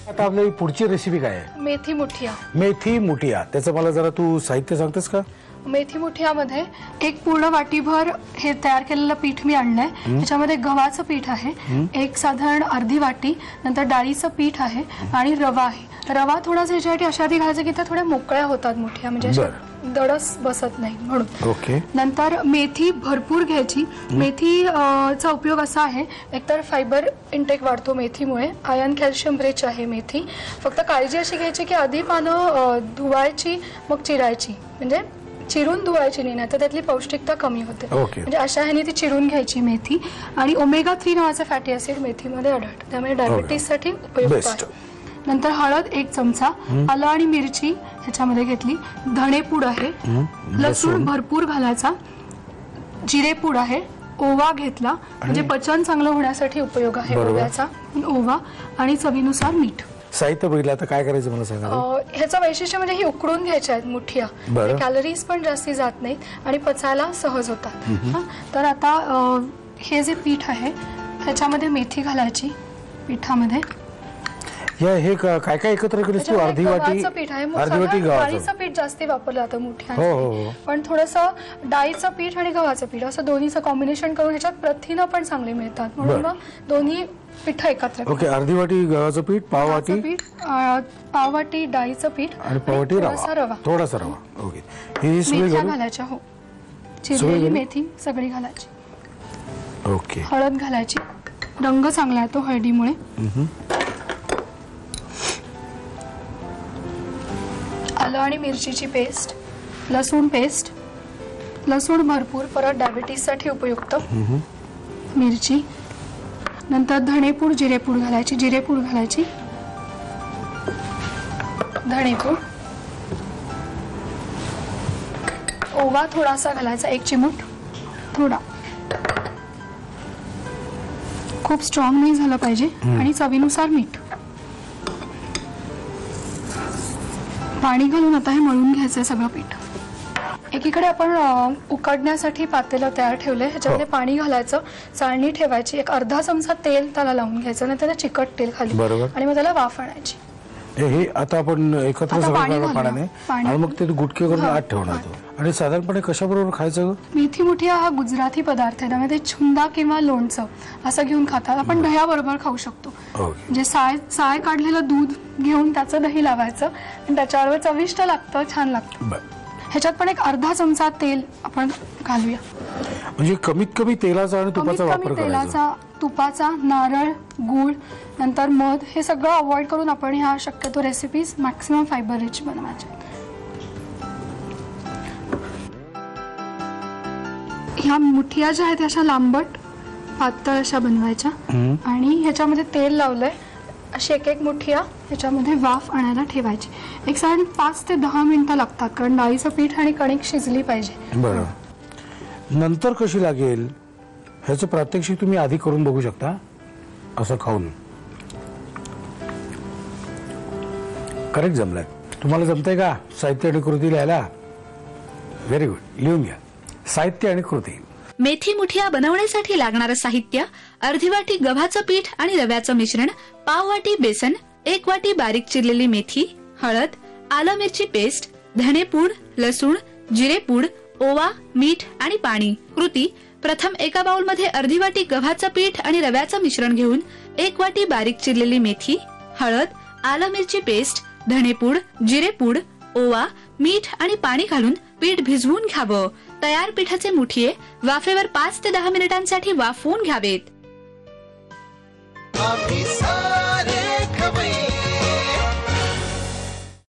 आता आपली पुढची रेसिपी काय आहे? मेथी मुठिया. मेथी मुठिया, त्याचं मला जरा तू साहित्य सांगतेस का? मेथी मुठियामध्ये एक पूर्ण वाटीभर हे तयार केलेलं पीठ मी आणलंय. त्याच्यामध्ये गव्हाचं पीठ आहे, एक साधारण अर्धी वाटी, नंतर डाळीचं पीठ आहे आणि रवा आहे. रवा थोडासा याच्यासाठी अशा आधी घालायचा की त्या थोड्या मोकळ्या होतात मुठिया, म्हणजे अशा दडस बसत नाही म्हणून. ओके. नंतर मेथी भरपूर घ्यायची. मेथी चा उपयोग असा आहे, एकतर फायबर इंटेक वाढतो मेथीमुळे, आयर्न कॅल्शियम रिच आहे मेथी. फक्त काळजी अशी घ्यायची की आधी पानं धुवायची मग चिरायची, म्हणजे चिरून धुवायची नाही, तर त्यातली पौष्टिकता कमी होते. म्हणजे अशा ह्याने ती चिरून घ्यायची मेथी. आणि ओमेगा 3 नावाचा फॅटी ऍसिड मेथीमध्ये आढळतो, त्यामुळे डायबिटीस साठी उपयुक्त आहे. नंतर हळद 1 चमचा, आलं आणि मिरची ह्याच्यामध्ये घेतली, धणेपूड आहे, लसूण भरपूर घालायचा, जिरेपूड आहे, ओवा घेतला म्हणजे पचन चांगलं होण्यासाठी उपयोग आहे ओव्याचा, ओवा, आणि चवीनुसार मीठ. साहित्य बघितलं, आता काय करायचं मला सांगा. ह्याचं वैशिष्ट्य म्हणजे ही उकडून घ्यायच्या आहेत मुठिया, कॅलरीज पण जास्ती जात नाहीत आणि पचायला सहज होतात. तर आता हे जे पीठ आहे ह्याच्यामध्ये मेथी घालायची पिठामध्ये. हे काय काय एकत्र केलीस तू? अर्धी वाटी पीठ आहे, अर्धी वाटी डाळीचं पीठ जास्ती वापरलं जातं मुठ्यांसाठी, पण थोडंसं डाळीचं पीठ आणि गव्हाचं पीठ असं दोन्हीचं कॉम्बिनेशन करून ह्याच्यात प्रथिनं पण चांगली मिळतात, म्हणून मग दोन्ही पीठ एकत्र. ओके. अर्धी वाटी गव्हाचं पीठ, पाव वाटी डाळीचं पीठ आणि पाव वाटी रवा, थोडासा रवा. ओके. हे सगळं घालायचं. हो, चिरलेली मेथी सगळी घालायची. ओके. हळद घालायची, रंग चांगला येतो हळदीमुळे. आलं आणि मिरचीची पेस्ट, लसूण पेस्ट, लसूण भरपूर, परत डायबिटीससाठी उपयुक्त, मिरची, नंतर धणेपूड, जिरेपूड घालायची, जिरेपूड घालायची, धणेपूड, ओवा थोडासा घालायचा, 1 चिमूट, थोडा, खूप स्ट्रॉंग नाही झालं पाहिजे, आणि चवीनुसार मीठ. पाणी घालून आता हे मळून घ्यायचंय सगळं पीठ. एकीकडे आपण उकडण्यासाठी पातेलं तयार ठेवलंय, ह्याच्यामध्ये पाणी घालायचं, चाळणी ठेवायची, एक अर्धा चमचा तेल त्याला लावून घ्यायचं, नाही त्याला चिकट तेल खाली, आणि मग त्याला वाफ आणायची. हे आता आपण एकत्र सगळं पाण्याने आणि मग ते गुटके करून आत ठेवणार. आणि साधारणपणे कशाबरोबर खायचं? मेथी मुठिया हा गुजराती पदार्थ आहे, त्यामध्ये छुंदा किंवा लोणचं असं घेऊन खातात. आपण दह्याबरोबर खाऊ शकतो, म्हणजे साय काढलेलं दूध घेऊन त्याचं दही लावायचं आणि त्याच्यावर चविष्ट लागतं, छान लागतं. ह्याच्यात पण एक अर्धा चमचा तेल आपण घालूया, म्हणजे कमीत कमी तेलाचा आणि तुपाचा वापर करायचा. तेलाचा, तुपाचा, नारळ, गूळ, नंतर मध, हे सगळं अवॉइड करून आपण ह्या शक्यतो रेसिपीज मॅक्सिमम फायबर रिच बनवायच्या. ह्या मुठिया ज्या आहेत अशा लांबट पातळ अशा बनवायच्या, आणि ह्याच्यामध्ये तेल लावलंय, अशी एक मुठिया ह्याच्यामध्ये वाफ आणायला ठेवायची. एक साधारण 5 ते 10 मिनिटं लागतात, कारण डाळीचं पीठ आणि कणिक शिजली पाहिजे. बरं. नंतर कशी लागेल ह्याचं प्रात्यक्षिक तुम्ही आधी करून बघू शकता, असं खाऊन. करेक्ट जमलाय. तुम्हाला जमतंय का साहित्य आणि कृती लिहायला? Very good. लिहून घ्या साहित्य आणि कृती. मेथी मुठिया बनवण्यासाठी लागणारं साहित्य: अर्धी वाटी गव्हाचं पीठ आणि रव्याचं मिश्रण, पाव वाटी बेसन, 1 वाटी बारीक चिरलेली मेथी, हळद, आलं मिरची पेस्ट, धणेपूड, लसूण, जिरेपूड, ओवा, मीठ आणि पाणी. कृती: प्रथम एका बाउलमध्ये अर्धी वाटी गव्हाचं पीठ आणि रव्याचं मिश्रण घेऊन 1 वाटी बारीक चिरलेली मेथी, हळद, आलं मिरची पेस्ट, धणेपूड, जिरेपूड, ओवा, मीठ आणि पाणी घालून पीठ भिजवून घ्यावं. तयार पिठाचे मुठिये वाफेवर 5 ते 10 मिनिटांसाठी वाफवून घ्यावेत.